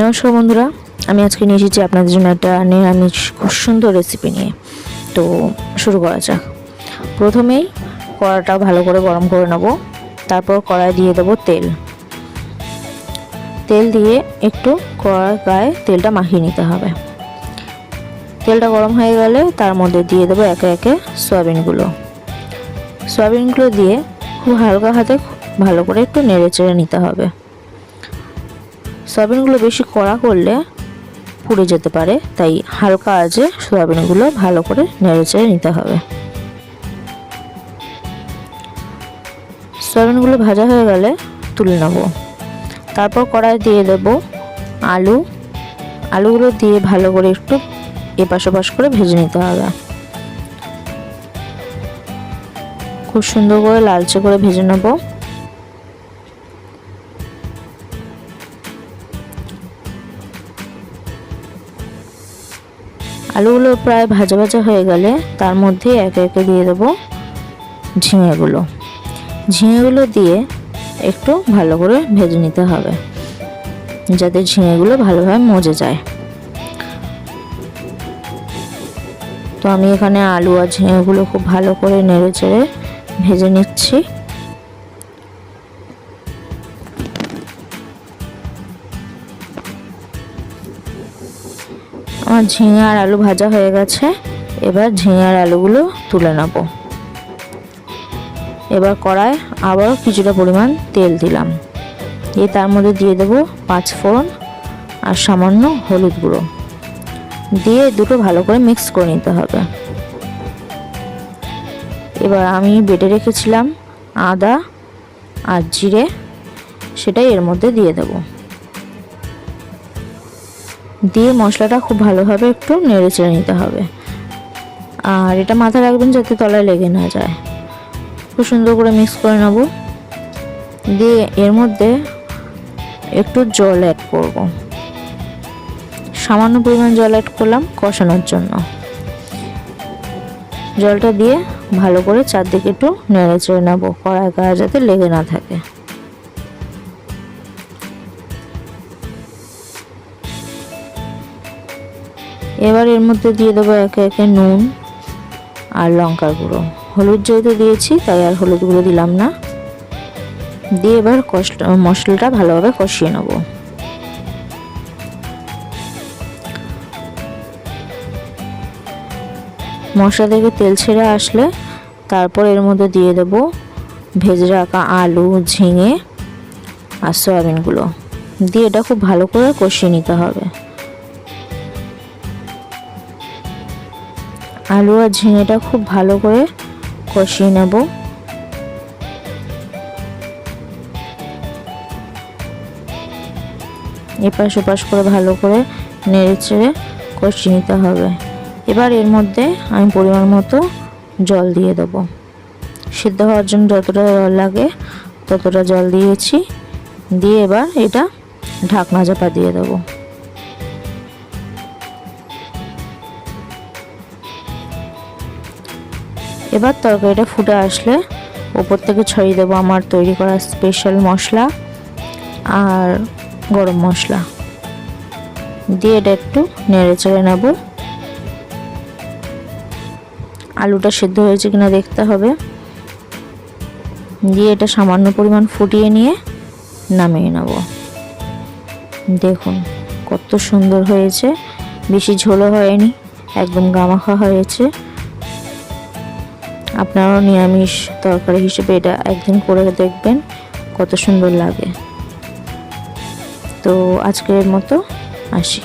নমস্কার বন্ধুরা, আমি আজকে নিয়ে এসেছি আপনাদের জন্য একটা নিরামিষ খুব সুন্দর রেসিপি নিয়ে। তো শুরু করা যাক। প্রথমেই কড়াটা ভালো করে গরম করে নেব। তারপর কড়াই দিয়ে দেবো তেল দিয়ে একটু কড়ার গায়ে তেলটা মাখিয়ে নিতে হবে। তেলটা গরম হয়ে গেলে তার মধ্যে দিয়ে দেবো একে একে সয়াবিনগুলো দিয়ে খুব হালকা হাতে ভালো করে একটু নেড়ে চেড়ে নিতে হবে। সয়াবিনগুলো বেশি কড়া করলে পুড়ে যেতে পারে, তাই হালকা আঁচে সয়াবিনগুলো ভালো করে নেড়েচেড়ে নিতে হবে। সয়াবিনগুলো ভাজা হয়ে গেলে তুলে নেব। তারপর কড়াই দিয়ে দেব আলুগুলো দিয়ে ভালো করে একটু এপাশ ওপাশ করে ভেজে নিতে হবে। খুব সুন্দর করে লালচে করে ভেজে নেব। আলুগুলো প্রায় ভাজা ভাজা হয়ে গেলে তার মধ্যে একে একে দিয়ে দেবো ঝিঙেগুলো দিয়ে একটু ভালো করে ভেজে নিতে হবে, যাতে ঝিঙেগুলো ভালোভাবে মজে যায়। তো আমি এখানে আলু আর ঝিঙেগুলো খুব ভালো করে নেড়ে চেড়ে ভেজে নিচ্ছি। আমার ঝিঙে আর আলু ভাজা হয়ে গেছে। এবার ঝিঙে আর আলুগুলো তুলে নেব। এবার কড়ায় আবারও কিছুটা পরিমাণ তেল দিলাম। তার মধ্যে দিয়ে দেব 5 ফোড়ন আর সামান্য হলুদ গুঁড়ো দিয়ে দুটো ভালো করে মিক্স করে নিতে হবে। এবার আমি বেটে রেখেছিলাম আদা আর জিরে, সেটাই এর মধ্যে দিয়ে দেব। দিয়ে মশলাটা খুব ভালোভাবে একটু নেড়ে চেড়ে নিতে হবে। আর এটা মাথায় রাখবেন যাতে তলায় লেগে না যায়। খুব সুন্দর করে মিক্স করে নেব। দিয়ে এর মধ্যে একটু জল অ্যাড করব। সামান্য পরিমাণ জল অ্যাড করলাম কষানোর জন্য। জলটা দিয়ে ভালো করে চারদিকে একটু নেড়ে চেড়ে নেব, কড়াই গায়ে যাতে লেগে না থাকে। এবার এর মধ্যে দিয়ে দেবো একে একে নুন আর লঙ্কার গুঁড়ো। হলুদ যেহেতু দিয়েছি তাই আর হলুদ গুঁড়ো দিলাম না। দিয়ে এবার মশলাটা ভালোভাবে কষিয়ে নেব। মশলা থেকে তেল ছেড়ে আসলে তারপর এর মধ্যে দিয়ে দেব ভেজে রাখা আলু, ঝিঙে আর সয়াবিনগুলো দিয়ে এটা খুব ভালো করে কষিয়ে নিতে হবে। আলু আর ঝিঙেটা খুব ভালো করে কষিয়ে নেব। এপাশ ওপাশ করে ভালো করে নেড়ে চেড়ে কষিয়ে নিতে হবে। এবার এর মধ্যে আমি পরিমাণ মতো জল দিয়ে দেব। সিদ্ধ হওয়ার জন্য যতটা জল লাগে ততটা জল দিয়েছি। দিয়ে এবার এটা ঢাকনা চাপা দিয়ে দেব। এবার তরকারিটা ফুটে আসলে ওপর থেকে ছড়িয়ে দেবো আমার তৈরি করা স্পেশাল মশলা আর গরম মশলা দিয়ে এটা একটু নেড়ে চেড়ে নেব। আলুটা সিদ্ধ হয়েছে কিনা দেখতে হবে। দিয়ে এটা সামান্য পরিমাণ ফুটিয়ে নিয়ে নামিয়ে নেব। দেখুন কত সুন্দর হয়েছে, বেশি ঝোলও হয়নি, একদম গামাখা হয়েছে। আপনারাও নিরামিষ তরকারি হিসেবে এটা একদিন করে দেখবেন, কত সুন্দর লাগে। তো আজকের মতো আসি।